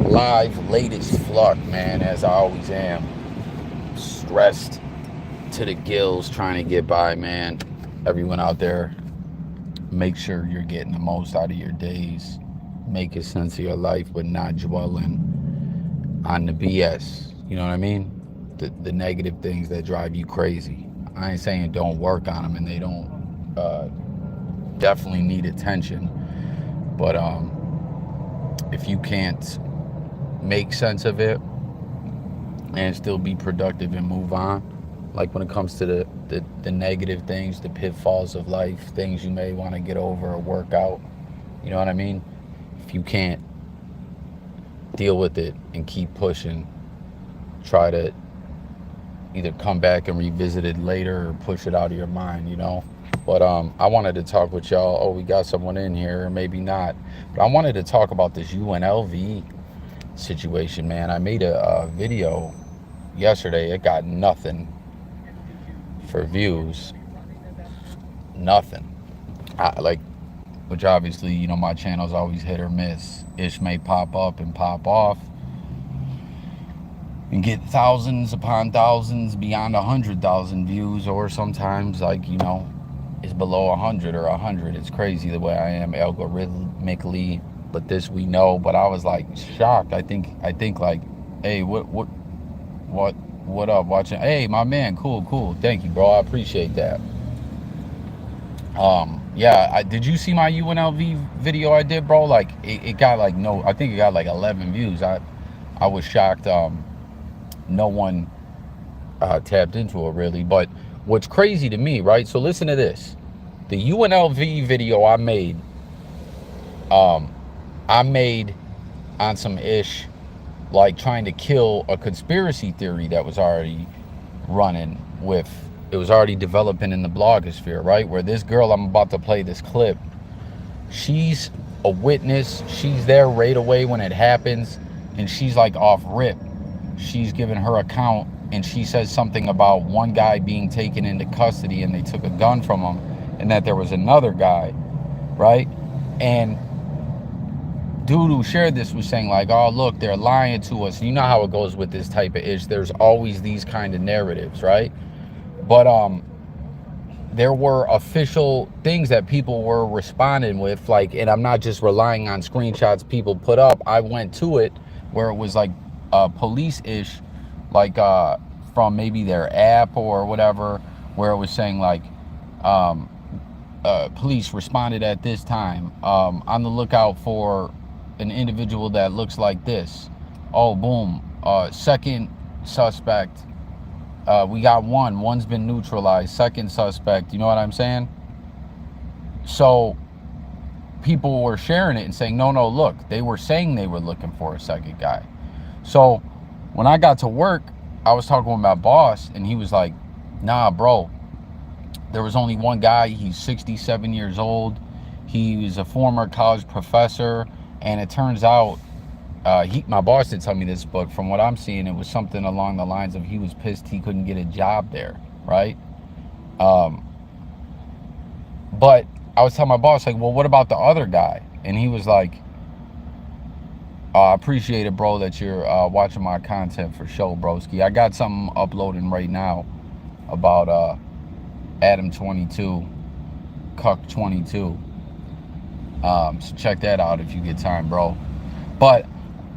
live, late as fuck, man, as I always am. Stressed to the gills trying to get by, man. Everyone out there, make sure you're getting the most out of your days. Make a sense of your life, but not dwelling on the BS. You know what I mean? The negative things that drive you crazy. I ain't saying don't work on them, and they don't definitely need attention. But if you can't make sense of it and still be productive and move on, like when it comes to the negative things, the pitfalls of life, things you may want to get over or work out, you know what I mean? If you can't deal with it and keep pushing, try to either come back and revisit it later or push it out of your mind, you know? But I wanted to talk with y'all. Oh, we got someone in here, maybe not. But I wanted to talk about this UNLV situation, man. I made a video yesterday. It got nothing for views. Nothing. Which obviously, you know, my channel's always hit or miss. Ish may pop up and pop off and get thousands upon thousands, beyond 100,000 views, or sometimes, like, you know, it's below 100 or 100. It's crazy the way I am algorithmically, but this we know. But I was like shocked. I think like, hey, what up? Watching? Hey, my man, cool. Thank you, bro. I appreciate that. Yeah, did you see my UNLV video I did, bro? Like, it got like I think it got like 11 views. I was shocked. No one tapped into it really. But what's crazy to me, right? So listen to this. The UNLV video I made on some ish, like trying to kill a conspiracy theory that was already running with, it was already developing in the blogosphere, right? Where this girl, I'm about to play this clip, she's a witness. She's there right away when it happens, and she's like off rip. She's giving her account, and she says something about one guy being taken into custody and they took a gun from him, and that there was another guy, right? And dude who shared this was saying like, oh, look, they're lying to us. You know how it goes with this type of ish. There's always these kind of narratives, right? But there were official things that people were responding with, like, and I'm not just relying on screenshots people put up. I went to it where it was like police-ish, like from maybe their app or whatever, where it was saying like, police responded at this time, on the lookout for an individual that looks like this. Oh, boom. Second suspect. We got one's been neutralized. Second suspect. You know what I'm saying? So people were sharing it and saying, no, look, they were saying they were looking for a second guy. So when I got to work, I was talking with my boss, and he was like, nah, bro, there was only one guy. He's 67 years old. He was a former college professor, and it turns out, my boss didn't tell me this, but from what I'm seeing, it was something along the lines of he was pissed he couldn't get a job there, right? But I was telling my boss, like, well, what about the other guy? And he was like, I appreciate it, bro, that you're watching my content for show, broski. I got something uploading right now about Adam 22, Cuck 22. So check that out if you get time, bro. But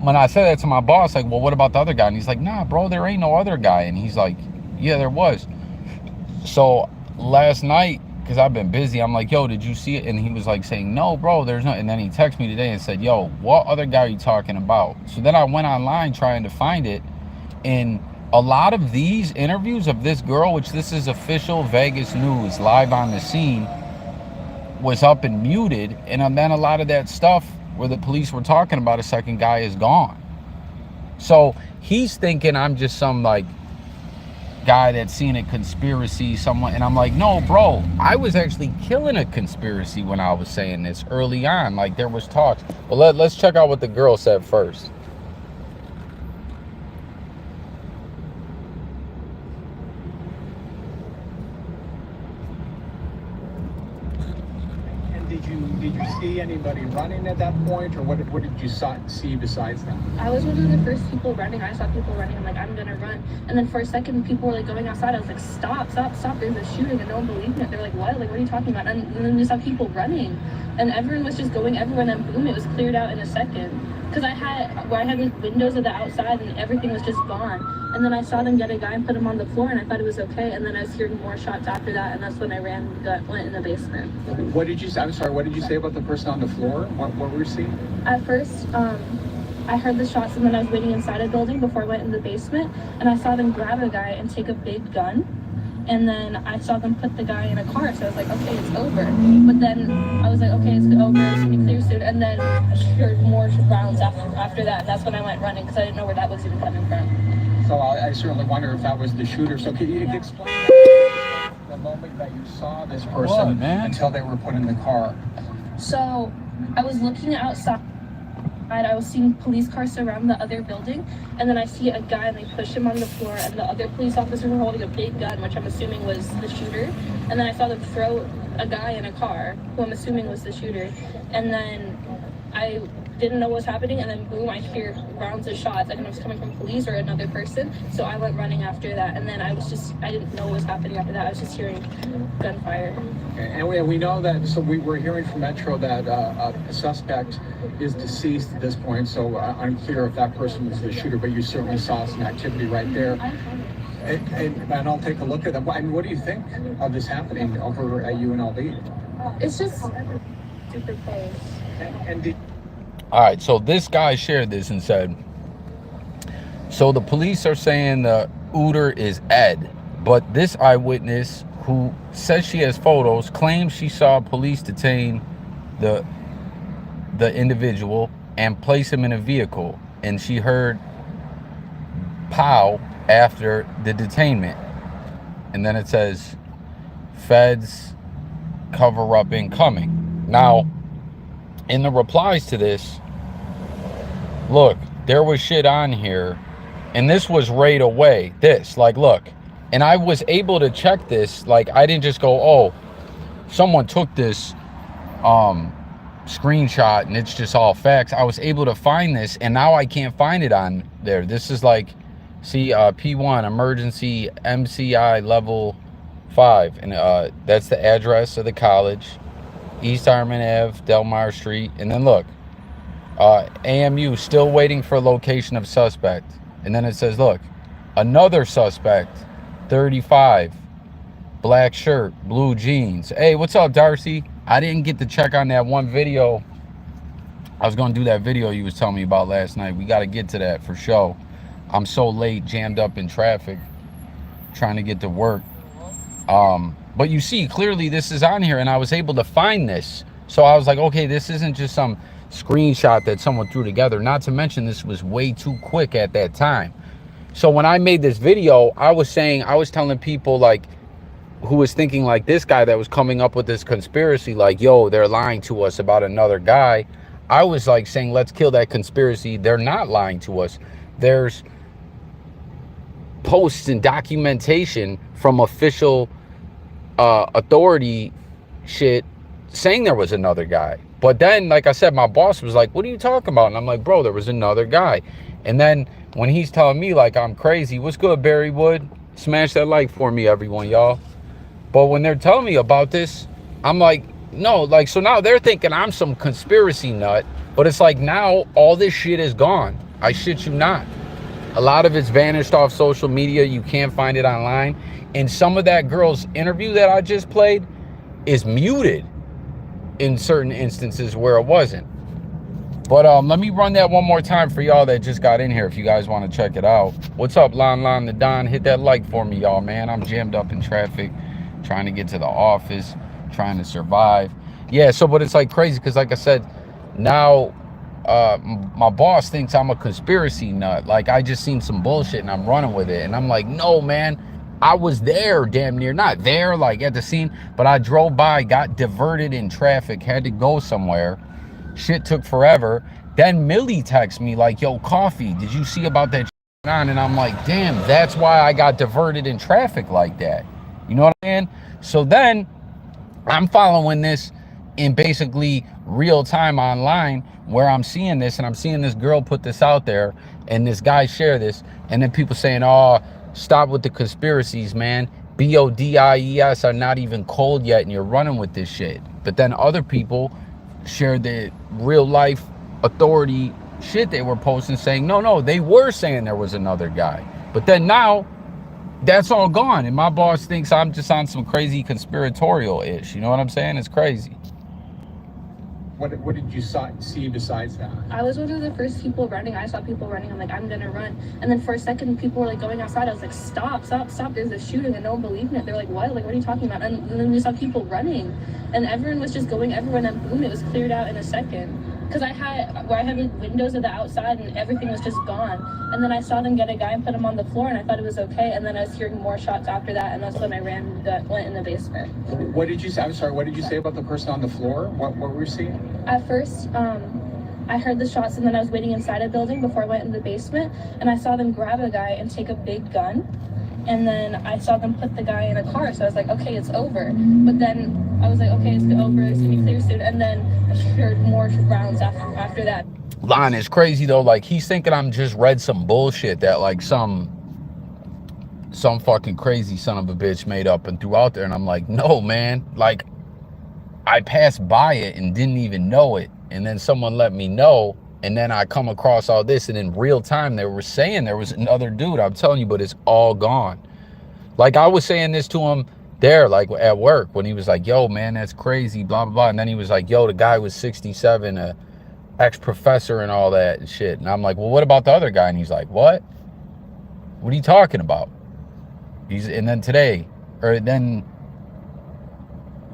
when I said that to my boss, like, well, what about the other guy? And he's like, nah, bro, there ain't no other guy. And he's like, yeah, there was. So last night, because I've been busy, I'm like, yo, did you see it? And he was like saying, no, bro, there's no. And then he texted me today and said, yo, what other guy are you talking about? So then I went online trying to find it. And a lot of these interviews of this girl, which this is official Vegas news, live on the scene, was up and muted. And then a lot of that stuff where the police were talking about a second guy is gone. So he's thinking I'm just some like guy that's seen a conspiracy, someone, and I'm like, no, bro, I was actually killing a conspiracy when I was saying this early on. Like, there was talks. Well, let's check out what the girl said first. And did you see anybody running at that point, or what did you see besides that? I was one of the first people running. I saw people running. I'm like, I'm gonna run. And then for a second, people were like going outside. I was like, stop, stop, stop. There's a shooting, and no one believed me. They're like, what? Like, what are you talking about? And then we saw people running, and everyone was just going everywhere. And then boom, it was cleared out in a second. Because I had the windows of the outside, and everything was just gone. And then I saw them get a guy and put him on the floor, and I thought it was okay. And then I was hearing more shots after that, and that's when I went in the basement. What did you say? I'm sorry. What did you say about the person on the floor? What were you seeing? At first, I heard the shots, and then I was waiting inside a building before I went in the basement, and I saw them grab a guy and take a big gun. And then I saw them put the guy in a car, so I was like, okay, it's over. But then I was like, okay, it's over, it's gonna be clear soon. And then I heard more rounds after that, and that's when I went running, because I didn't know where that was even coming from. So I certainly wonder if that was the shooter. So can you explain the moment that you saw this person until they were put in the car? So I was looking outside. I was seeing police cars surround the other building, and then I see a guy and they push him on the floor, and the other police officers were holding a big gun, which I'm assuming was the shooter. And then I saw them throw a guy in a car, who I'm assuming was the shooter. And then I didn't know what was happening, and then boom, I hear rounds of shots. I didn't know if it was coming from police or another person, so I went running after that. And then I didn't know what was happening after that. I was just hearing gunfire. And we know that, so we were hearing from Metro that a suspect is deceased at this point, so unclear if that person was the shooter, but you certainly saw some activity right there. And I'll take a look at them. I mean, what do you think of this happening over at UNLV? It's just super close. All right, so this guy shared this and said, so the police are saying the Uter is Ed, but this eyewitness who says she has photos claims she saw police detain the individual and place him in a vehicle, and she heard pow after the detainment. And then it says feds cover up incoming. Now, in the replies to this, look, there was shit on here, and this was right away. Look, and I was able to check this. Like, I didn't just go, oh, someone took this screenshot and it's just all facts. I was able to find this, and now I can't find it on there. This is like, see, P1 emergency MCI level 5, and that's the address of the college. East Armand Ave, Delmar Street. And then look, AMU still waiting for location of suspect. And then it says, look, another suspect, 35, black shirt, blue jeans. Hey, what's up, Darcy? I didn't get to check on that one video. I was going to do that video you was telling me about last night. We got to get to that for sure. I'm so late, jammed up in traffic, trying to get to work. But you see, clearly this is on here, and I was able to find this. So I was like, okay, this isn't just some screenshot that someone threw together. Not to mention, this was way too quick at that time. So when I made this video, I was telling people, like, who was thinking like this guy that was coming up with this conspiracy, like, yo, they're lying to us about another guy. I was like saying, let's kill that conspiracy. They're not lying to us. There's posts and documentation from official authority shit saying there was another guy. But then, like I said, my boss was like, what are you talking about? And I'm like, bro, there was another guy. And then when he's telling me like I'm crazy, what's good, Barry Wood? Smash that like for me, everyone, y'all. But when they're telling me about this, I'm like, no, like, so now they're thinking I'm some conspiracy nut. But it's like, now all this shit is gone. I shit you not. A lot of it's vanished off social media. You can't find it online. And some of that girl's interview that I just played is muted in certain instances where it wasn't. But let me run that one more time for y'all that just got in here if you guys want to check it out. What's up, Lon the Don? Hit that like for me, y'all, man. I'm jammed up in traffic, trying to get to the office, trying to survive. Yeah, so, but it's like crazy because, like I said, now my boss thinks I'm a conspiracy nut. Like, I just seen some bullshit and I'm running with it. And I'm like, no, man. I was there, damn near, not there, like at the scene, but I drove by, got diverted in traffic, had to go somewhere. Shit took forever. Then Millie texts me like, yo, Coffee, did you see about that shit on? And I'm like, damn, that's why I got diverted in traffic like that. You know what I'm saying? So then I'm following this, in basically real time online, where I'm seeing this, and I'm seeing this girl put this out there and this guy share this, and then people saying, oh, stop with the conspiracies, man. BODIES are not even cold yet and you're running with this shit. But then other people shared the real life authority shit they were posting, saying no, they were saying there was another guy. But then now that's all gone, and my boss thinks I'm just on some crazy conspiratorial ish. You know what I'm saying? It's crazy. What did you see besides that? I was one of the first people running. I saw people running. I'm like, I'm gonna run. And then for a second, people were like going outside. I was like, stop. There's a shooting, and no one believed it. They're like, what? Like, what are you talking about? And then we saw people running, and everyone was just going everywhere. And then boom, it was cleared out in a second. Because I had like windows of the outside, and everything was just gone. And then I saw them get a guy and put him on the floor, and I thought it was okay. And then I was hearing more shots after that, and that's when I went in the basement. What did you say? I'm sorry. What did you say about the person on the floor? What were you seeing? At first, I heard the shots, and then I was waiting inside a building before I went in the basement, and I saw them grab a guy and take a big gun. And then I saw them put the guy in a car, so I was like, okay, it's over. But then I was like, okay, it's over, it's gonna be clear soon. And then I heard more rounds after that. Lon is crazy though. Like, he's thinking I'm just read some bullshit that like some fucking crazy son of a bitch made up and threw out there. And I'm like, no, man. Like, I passed by it and didn't even know it. And then someone let me know. And then I come across all this, and in real time, they were saying there was another dude. I'm telling you, but it's all gone. Like, I was saying this to him there, like at work, when he was like, yo, man, that's crazy, blah, blah, blah. And then he was like, yo, the guy was 67, a ex-professor and all that and shit. And I'm like, well, what about the other guy? And he's like, what? What are you talking about? And then today, then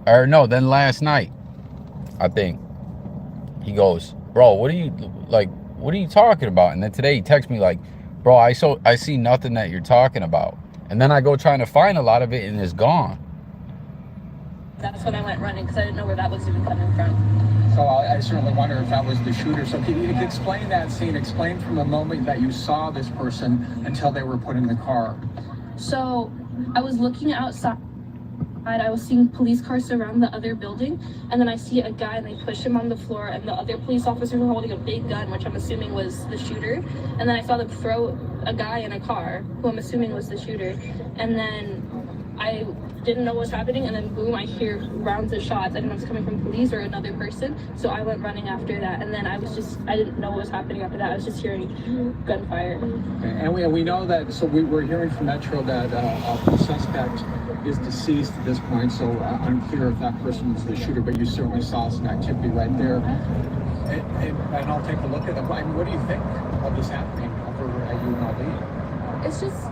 last night, I think, he goes, bro, what are you talking about? And then today he texts me like, bro, I see nothing that you're talking about. And then I go trying to find a lot of it, and it's gone. That's when I went running, because I didn't know where that was even coming from. So I certainly wonder if that was the shooter. So can you explain that scene? Explain from the moment that you saw this person until they were put in the car. So I was looking outside. I was seeing police cars surround the other building, and then I see a guy and they push him on the floor, and the other police officers were holding a big gun, which I'm assuming was the shooter. And then I saw them throw a guy in a car, who I'm assuming was the shooter. And then I didn't know what was happening, and then boom, I hear rounds of shots. I didn't know it was coming from police or another person, so I went running after that. And then I didn't know what was happening after that. I was just hearing gunfire. Okay. And we know that, so we were hearing from Metro that the suspect is deceased at this point, so unclear if that person was the shooter, but you certainly saw some activity right there. And I'll take a look at it. I mean, what do you think of this happening over at Unlv? It's just...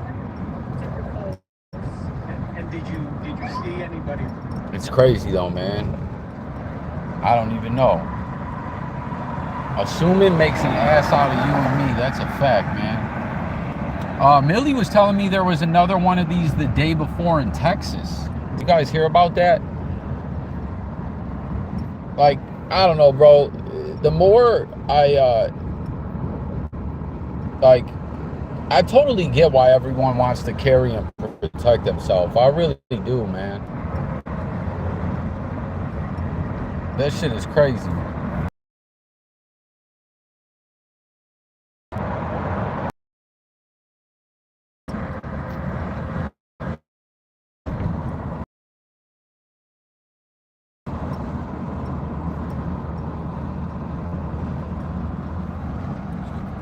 And did you see anybody? It's crazy though, man. I don't even know. Assuming makes an ass out of you and me. That's a fact, man. Millie was telling me there was another one of these the day before in Texas. You guys hear about that? Like, I don't know, bro. The more I totally get why everyone wants to carry and protect themselves. I really do, man. That shit is crazy.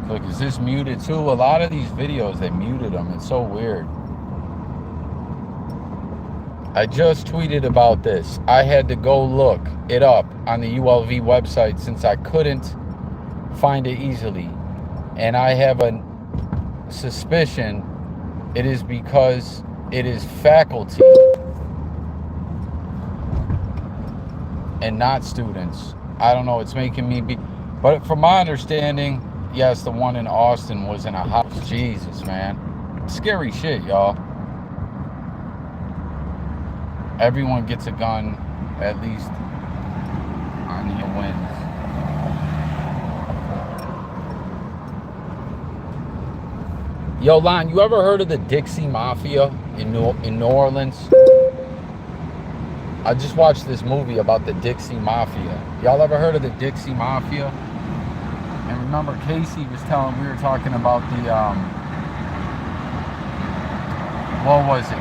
Look, is this muted too? A lot of these videos, they muted them. It's so weird. I just tweeted about this. I had to go look it up on the ULV website since I couldn't find it easily. And I have a suspicion it is because it is faculty and not students. I don't know, it's making me be... But from my understanding, yes, the one in Austin was in a house. Jesus, man. Scary shit, y'all. Everyone gets a gun, at least on your wins. Yo, Lon, you ever heard of the Dixie Mafia in New Orleans? I just watched this movie about the Dixie Mafia. Y'all ever heard of the Dixie Mafia? And remember, Casey was telling, we were talking about the, what was it?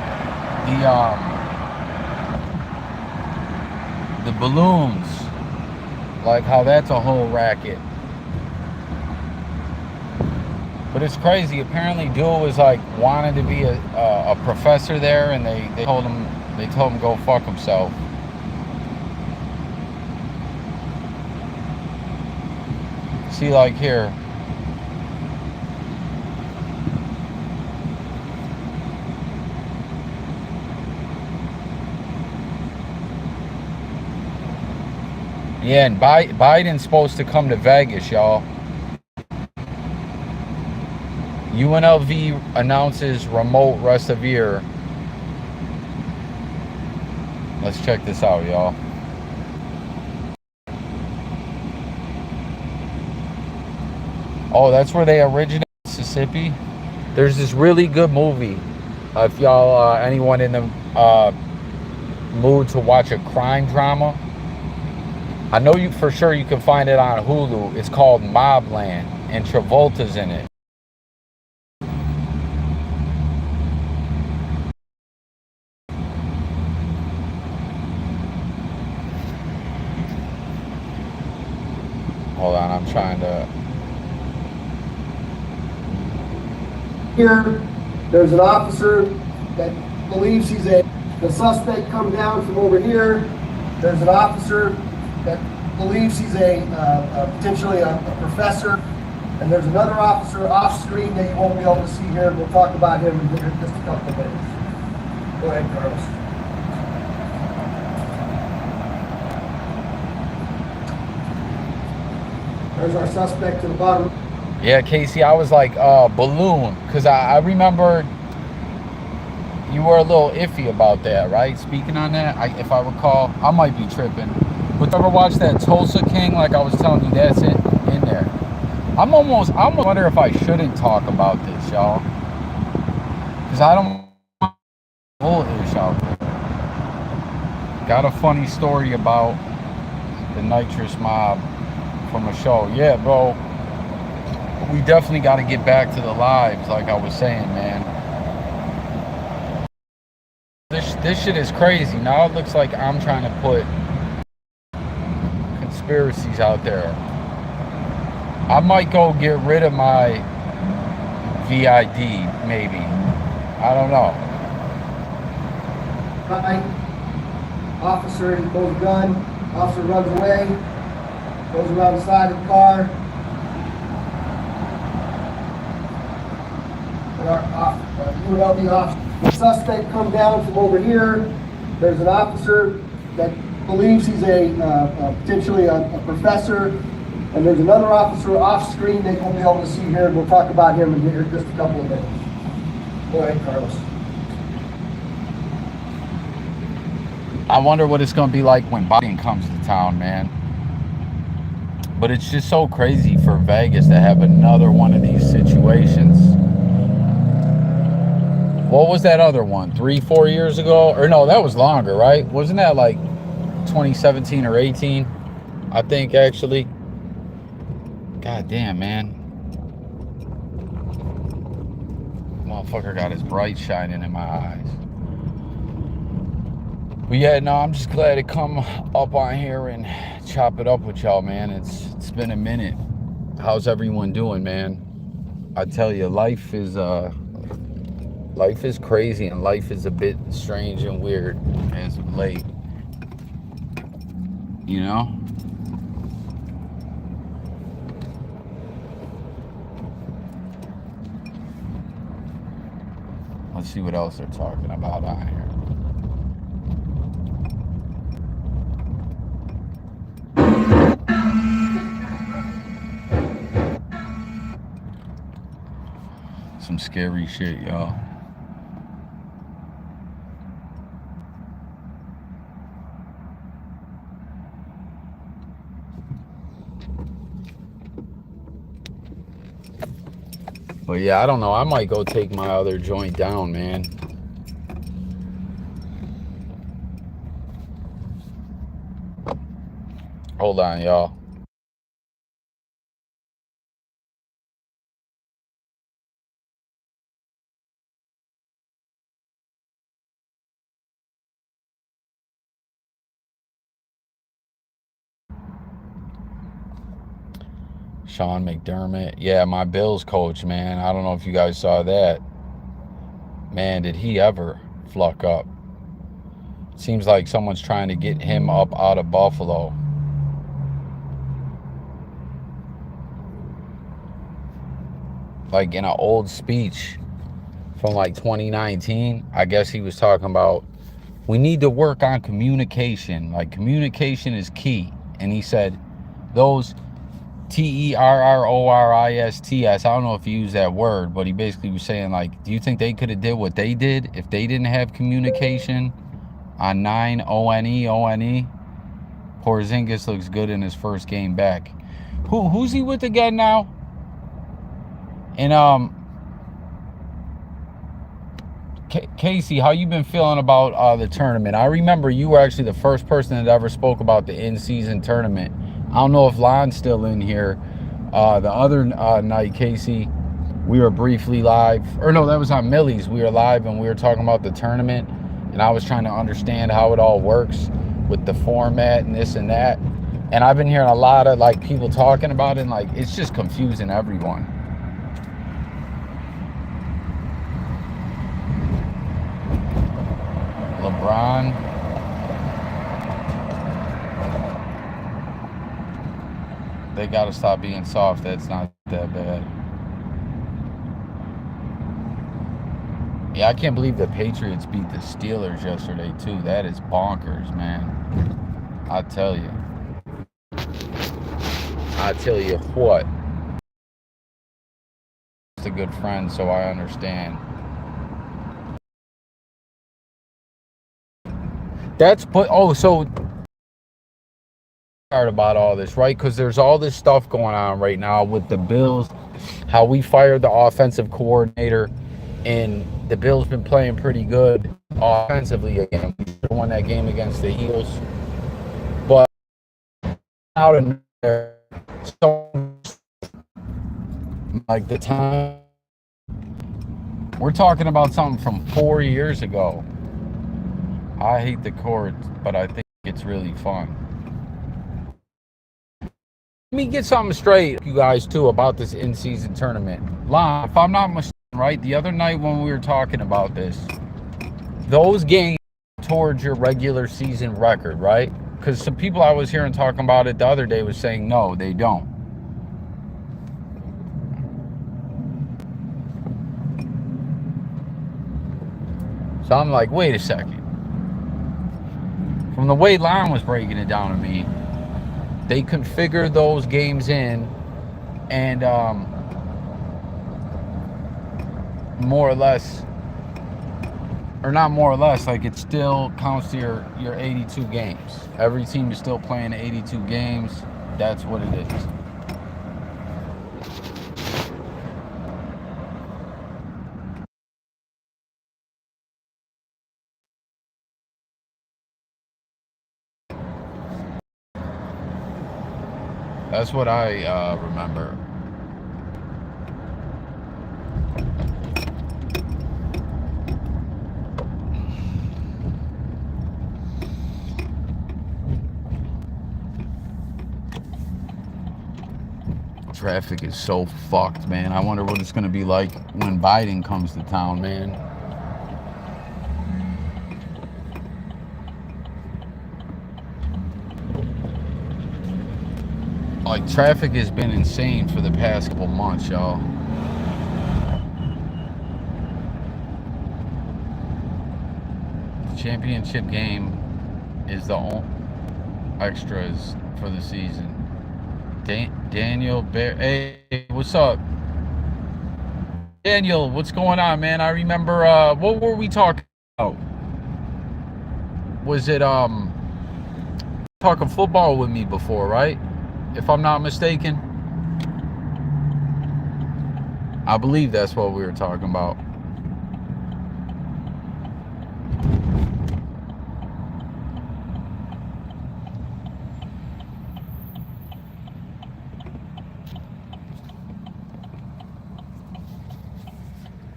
The balloons. Like how that's a whole racket. But it's crazy. Apparently, dude was like wanted to be a professor there, and they told him go fuck himself. See, like here. Yeah, and Biden's supposed to come to Vegas, y'all. UNLV announces remote rest of year. Let's check this out, y'all. Oh, that's where they originated, Mississippi. There's this really good movie. If y'all, anyone in the mood to watch a crime drama, I know you for sure you can find it on Hulu. It's called Mobland, and Travolta's in it. Hold on, I'm trying to... Here, there's an officer that believes he's the suspect come down from over here. There's an officer that believes he's potentially a professor. And there's another officer off screen that you won't be able to see here. We'll talk about him in just a couple of minutes. Go ahead, Carlos. There's our suspect to the bottom. Yeah, Casey, I was like, balloon, because I remember you were a little iffy about that, right? Speaking on that, if I recall, I might be tripping. But ever watch that Tulsa King? Like I was telling you, that's it in there. I almost wonder if I shouldn't talk about this, y'all, because I don't bullish out there. Got a funny story about the nitrous mob from a show. Yeah, bro. We definitely got to get back to the lives, like I was saying, man. This shit is crazy. Now it looks like I'm trying to put conspiracies out there. I might go get rid of my VID, maybe. I don't know. Right. Officer, he pulls a gun. Officer runs away. Goes around the side of the car. Our UNLV officer. The suspect come down from over here. There's an officer that believes he's potentially a professor, and there's another officer off screen they won't be able to see here. We'll talk about him in just a couple of minutes. Go ahead, Carlos. I wonder what it's going to be like when Biden comes to town, man. But it's just so crazy for Vegas to have another one of these situations. What was that other one? 3-4 years ago? Or no, that was longer, right? Wasn't that like 2017 or 18? I think, actually. God damn, man. Motherfucker got his bright shining in my eyes. But yeah, no, I'm just glad to come up on here and chop it up with y'all, man. It's been a minute. How's everyone doing, man? I tell you, life is crazy, and life is a bit strange and weird as of late. You know? Let's see what else they're talking about on here. Some scary shit, y'all. But yeah, I don't know. I might go take my other joint down, man. Hold on, y'all. Sean McDermott. Yeah, my Bills coach, man. I don't know if you guys saw that. Man, did he ever fluck up. Seems like someone's trying to get him up out of Buffalo. Like in an old speech from like 2019, I guess he was talking about we need to work on communication. Like communication is key. And he said those terrorists, I don't know if he used that word, but he basically was saying, like, do you think they could have did what they did if they didn't have communication on 9 ONE? Porzingis looks good in his first game back. Who's he with again now? And Casey, how you been feeling about the tournament? I remember you were actually the first person that ever spoke about the in-season tournament. I don't know if Lon's still in here. The other night, Casey, we were briefly live. Or no, that was on Millie's. We were live and we were talking about the tournament. And I was trying to understand how it all works with the format and this and that. And I've been hearing a lot of like people talking about it. And like, it's just confusing everyone. LeBron. They got to stop being soft. That's not that bad. Yeah, I can't believe the Patriots beat the Steelers yesterday, too. That is bonkers, man. I tell you. I tell you what. It's a good friend, so I understand. That's, but, oh, so about all this, right? Because there's all this stuff going on right now with the Bills, how we fired the offensive coordinator, and the Bills been playing pretty good offensively again. We should have won that game against the Eagles, but out of there, so like the time we're talking about something from 4 years ago. I hate the court, but I think it's really fun. Let me get something straight, you guys, too, about this in-season tournament. Lon, if I'm not mistaken, right, the other night when we were talking about this, those games towards your regular season record, right? Because some people I was hearing talking about it the other day was saying, no, they don't. So I'm like, wait a second. From the way Lon was breaking it down to me, they configure those games in and more or less, or not more or less, like it still counts to your 82 games. Every team is still playing 82 games. That's what it is. That's what I remember. Traffic is so fucked, man. I wonder what it's gonna be like when Biden comes to town, man. Like, traffic has been insane for the past couple months, y'all. The championship game is the only extras for the season. Daniel Bear, hey, what's up? Daniel, what's going on, man? I remember, what were we talking about? Was it, talking football with me before, right? If I'm not mistaken. I believe that's what we were talking about.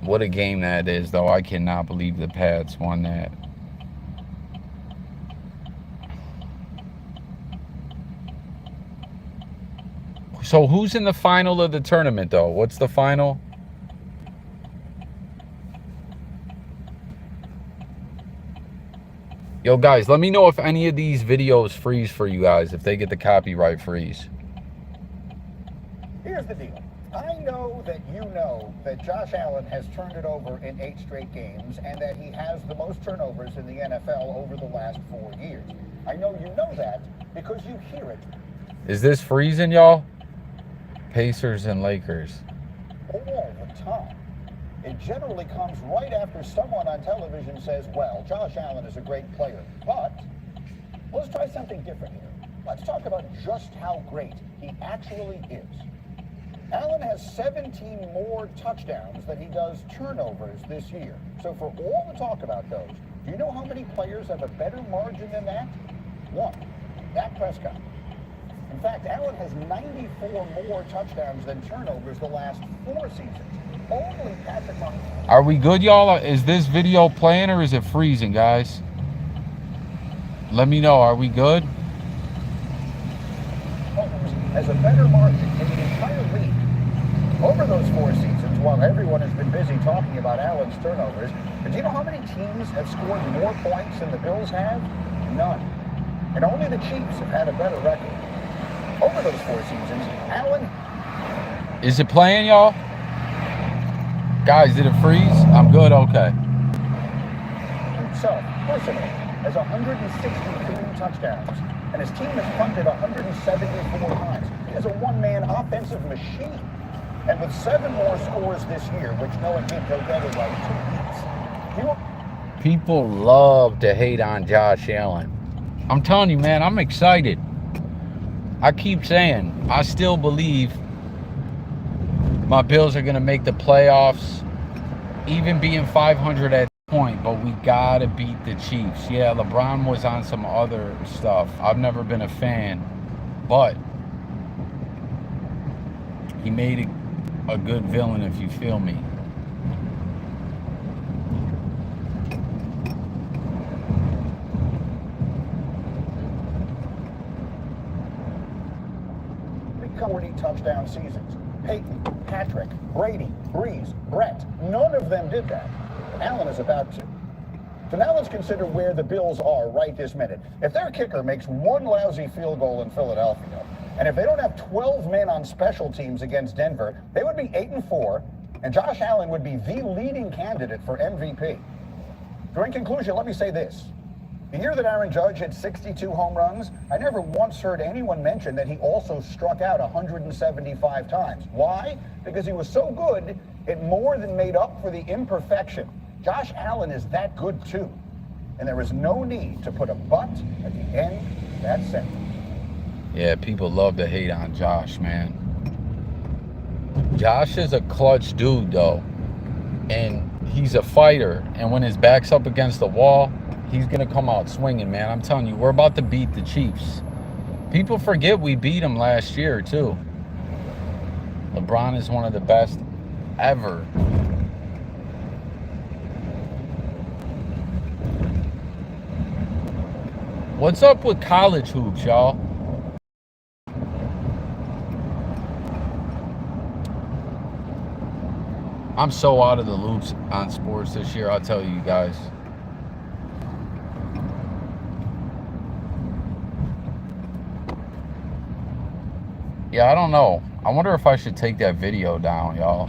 What a game that is, though. I cannot believe the Pats won that. So who's in the final of the tournament, though? What's the final? Yo, guys, let me know if any of these videos freeze for you guys, if they get the copyright freeze. Here's the deal. I know that Josh Allen has turned it over in 8 straight games and that he has the most turnovers in the NFL over the last 4 years. I know you know that because you hear it Is this freezing, y'all? Pacers and Lakers. all the time. It generally comes right after someone on television says, well, Josh Allen is a great player. But let's try something different here. Let's talk about just how great he actually is. Allen has 17 more touchdowns than he does turnovers this year. So for all the talk about those, do you know how many players have a better margin than that? One, Dak Prescott. In fact, Allen has 94 more touchdowns than turnovers the last 4 seasons. Only Patrick Mahomes. Are we good, y'all? Is this video playing or is it freezing, guys? Let me know. Are we good? Has a better margin in the entire league. Over those 4 seasons, while everyone has been busy talking about Allen's turnovers, do you know how many teams have scored more points than the Bills have? None. And only the Chiefs have had a better record. Over those 4 seasons, Allen... Is it playing, y'all? Guys, did it freeze? I'm good, okay. himself, personally, has 163 touchdowns, and his team has punted 174 times. He is a one-man offensive machine. And with 7 more scores this year, which no one can go get in like 2 weeks, he will... People love to hate on Josh Allen. I'm telling you, man, I'm excited. I keep saying, I still believe my Bills are going to make the playoffs, even being 500 at this point, but we got to beat the Chiefs. Yeah, LeBron was on some other stuff. I've never been a fan, but he made a good villain, if you feel me. Big 40 touchdown seasons. Peyton, Patrick, Brady, Breeze, Brett, none of them did that. Allen is about to. So now let's consider where the Bills are right this minute. If their kicker makes 1 lousy field goal in Philadelphia, and if they don't have 12 men on special teams against Denver, they would be 8-4, and Josh Allen would be the leading candidate for MVP. So in conclusion, let me say this. The year that Aaron Judge hit 62 home runs, I never once heard anyone mention that he also struck out 175 times. Why? Because he was so good, it more than made up for the imperfection. Josh Allen is that good too. And there is no need to put a but at the end of that sentence. Yeah, people love to hate on Josh, man. Josh is a clutch dude, though. And he's a fighter. And when his back's up against the wall, he's going to come out swinging, man. I'm telling you, we're about to beat the Chiefs. People forget we beat them last year, too. LeBron is one of the best ever. What's up with college hoops, y'all? I'm so out of the loops on sports this year, I'll tell you guys. Yeah, I don't know. I wonder if I should take that video down, y'all.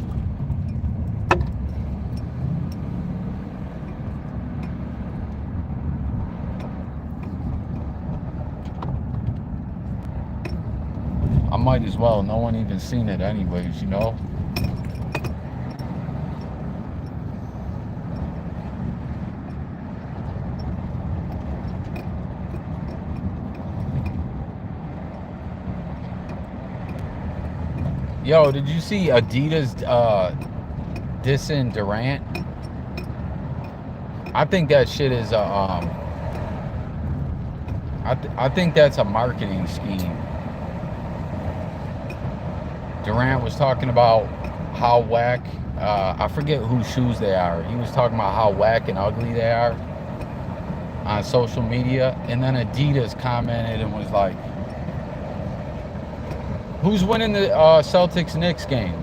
I might as well. No one even seen it anyways, you know? Yo, did you see Adidas dissing Durant? I think that shit is I think that's a marketing scheme. Durant was talking about how whack I forget whose shoes they are. He was talking about how whack and ugly they are on social media. And then Adidas commented and was like, who's winning the Celtics-Knicks game?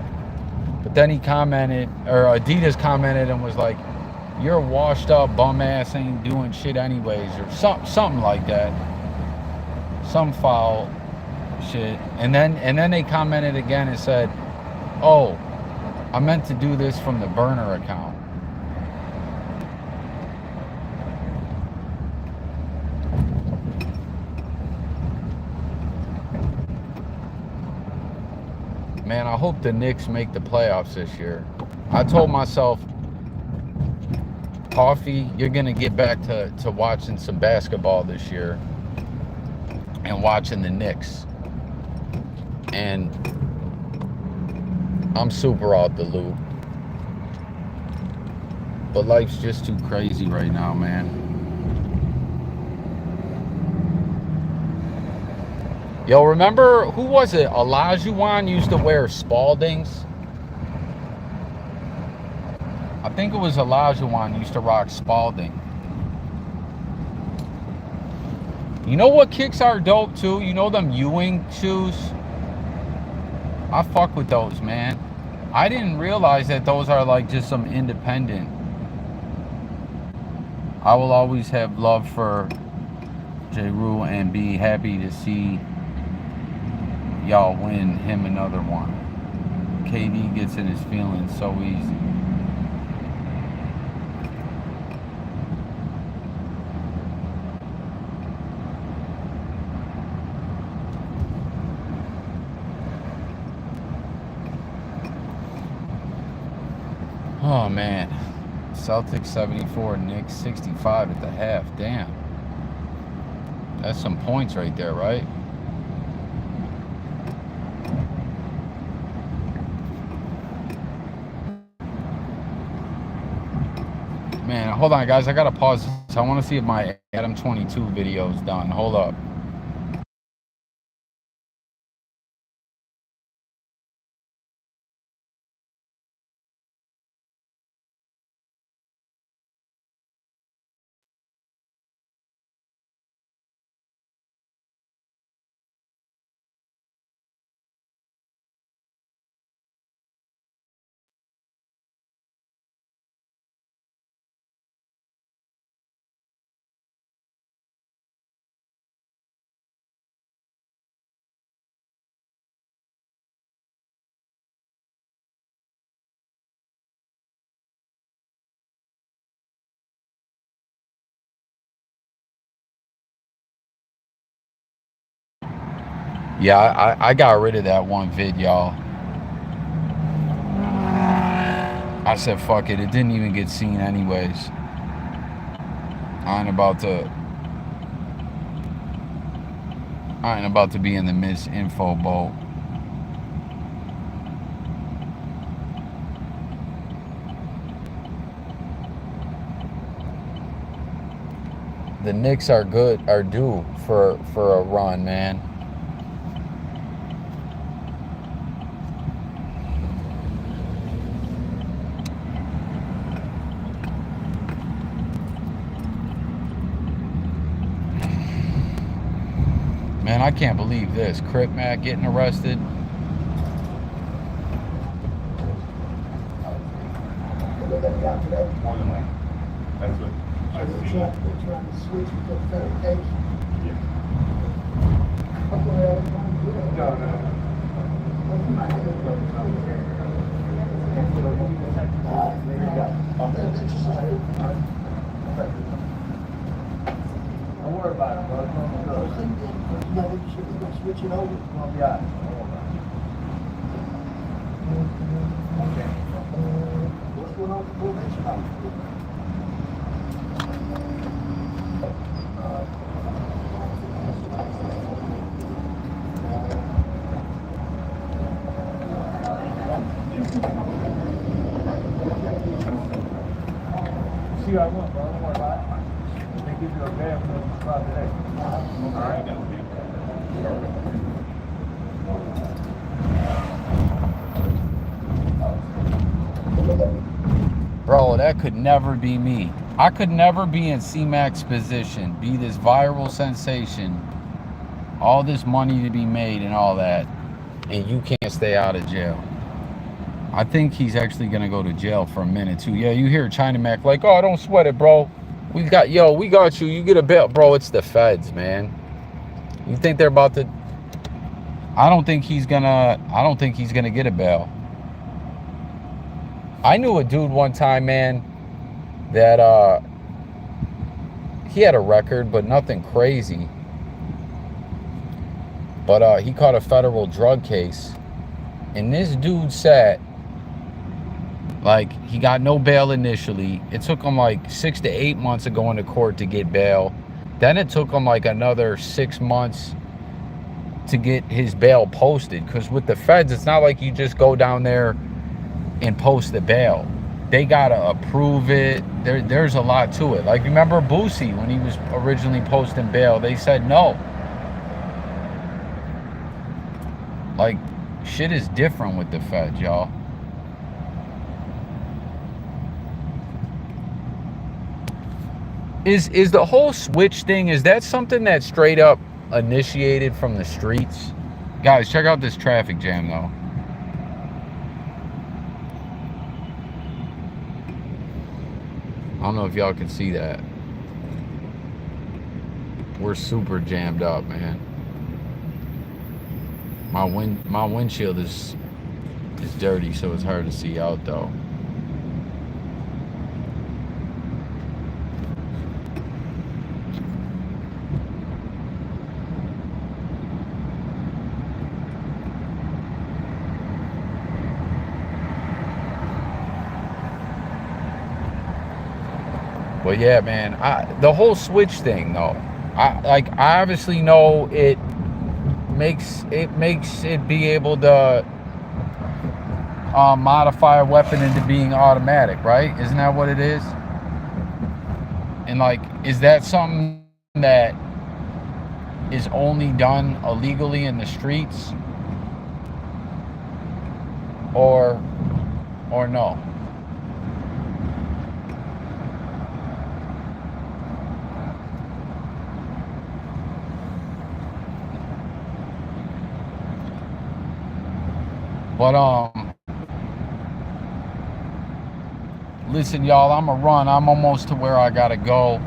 But then he commented, or Adidas commented and was like, you're a washed up bum ass, ain't doing shit anyways, or something like that. Some foul shit. And then they commented again and said, oh, I meant to do this from the burner account. Man, I hope the Knicks make the playoffs this year. I told myself, Coffee, you're going to get back to watching some basketball this year and watching the Knicks. And I'm super out the loop. But life's just too crazy right now, man. Yo, remember, who was it? Olajuwon used to wear Spaldings. I think it was Olajuwon used to rock Spalding. You know what kicks are dope too? You know them Ewing shoes? I fuck with those, man. I didn't realize that those are like just some independent. I will always have love for J. Rule and be happy to see y'all win him another one. KD gets in his feelings so easy. Oh man, Celtics 74, Knicks 65 at the half. Damn, that's some points right there, right? Man, hold on, guys. I gotta pause this. I want to see if my Adam 22 video is done. Hold up. Yeah, I got rid of that one vid, y'all. I said, fuck it. It didn't even get seen anyways. I ain't about to be in the misinfo boat. The Knicks are due for a run, man. Man, I can't believe this. Crip Mac getting arrested. That's what I see. They're trying to switch to authentication. Yeah. Don't worry about it, bro. Switch it over. Yeah. What's going on with probation? See what I want, bro. Don't worry about it. They give you a bad one spot today. All right. Bro, that could never be me. I could never be in C-Mac's position, be this viral sensation, all this money to be made and all that, and you can't stay out of jail. I think he's actually gonna go to jail for a minute too. Yeah, you hear China Mac like, oh, don't sweat it, bro. We got you. You get a bail, bro. It's the feds, man. You think they're about to? I don't think he's gonna get a bail. I knew a dude one time, man, that he had a record, but nothing crazy. But he caught a federal drug case, and this dude said, like, he got no bail initially. It took him like 6 to 8 months of going to court to get bail. Then it took him like another 6 months to get his bail posted, because with the feds, it's not like you just go down there and post the bail. They gotta approve it. There's a lot to it. Like, remember Boosie when he was originally posting bail, they said no. Like, shit is different with the feds, y'all. Is the whole switch thing, is that something that straight up initiated from the streets? Guys, check out this traffic jam though. I don't know if y'all can see that. We're super jammed up, man. My windshield is dirty, so it's hard to see out though. But yeah, man, the whole switch thing though, I obviously know it makes it be able to modify a weapon into being automatic, right? Isn't that what it is? And like, is that something that is only done illegally in the streets, or no? But listen, y'all, I'm gonna run. I'm almost to where I gotta go.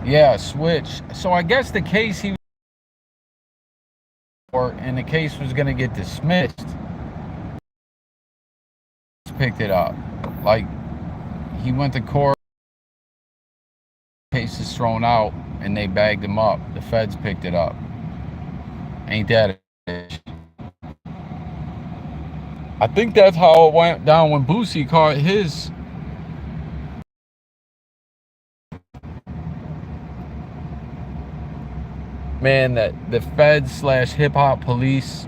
Yeah, switch. So I guess the case he and the case was gonna get dismissed. Picked it up. Like, he went to court, case is thrown out, and they bagged him up. The feds picked it up. Ain't that it? I think that's how it went down when Boosie caught his. Man, that the feds / hip hop police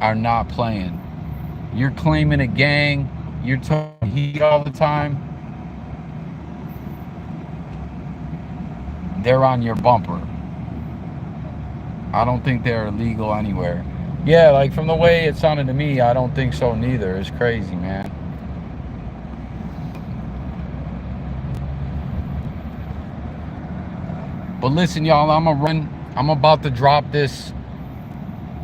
are not playing. You're claiming a gang, you're talking heat all the time, they're on your bumper. I don't think they're illegal anywhere. Yeah, like, from the way it sounded to me, I don't think so neither. It's crazy, man. But listen, y'all, I'm about to drop this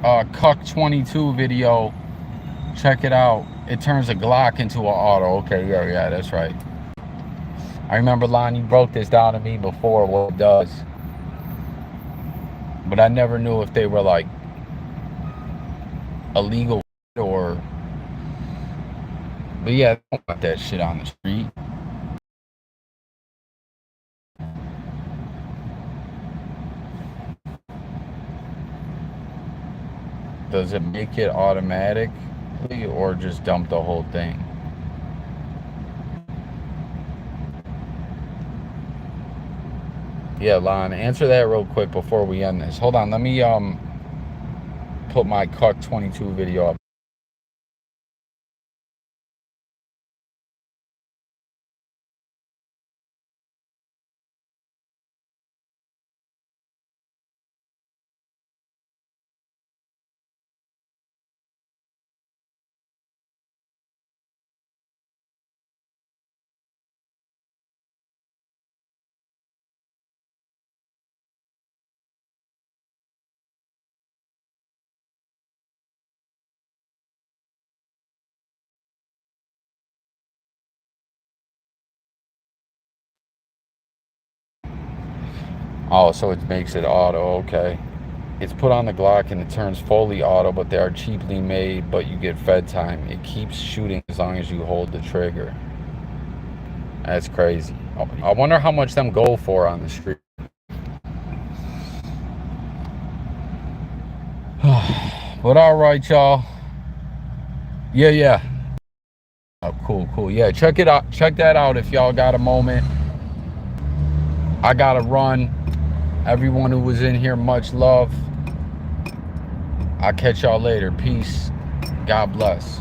Cuck 22 video. Check it out. It turns a Glock into an auto. Okay, yeah, that's right. I remember, Lon, you broke this down to me before, what it does. But I never knew if they were like illegal or. But yeah, don't want that shit on the street. Does it make it automatically or just dump the whole thing? Yeah, Lon, answer that real quick before we end this. Hold on, let me put my Cuck 22 video up. Oh, so it makes it auto. Okay. It's put on the Glock and it turns fully auto, but they are cheaply made, but you get fed time. It keeps shooting as long as you hold the trigger. That's crazy. I wonder how much them go for on the street. But all right, y'all. Yeah. Oh, cool. Yeah, check it out. Check that out if y'all got a moment. I gotta run. Everyone who was in here, much love. I'll catch y'all later. Peace. God bless.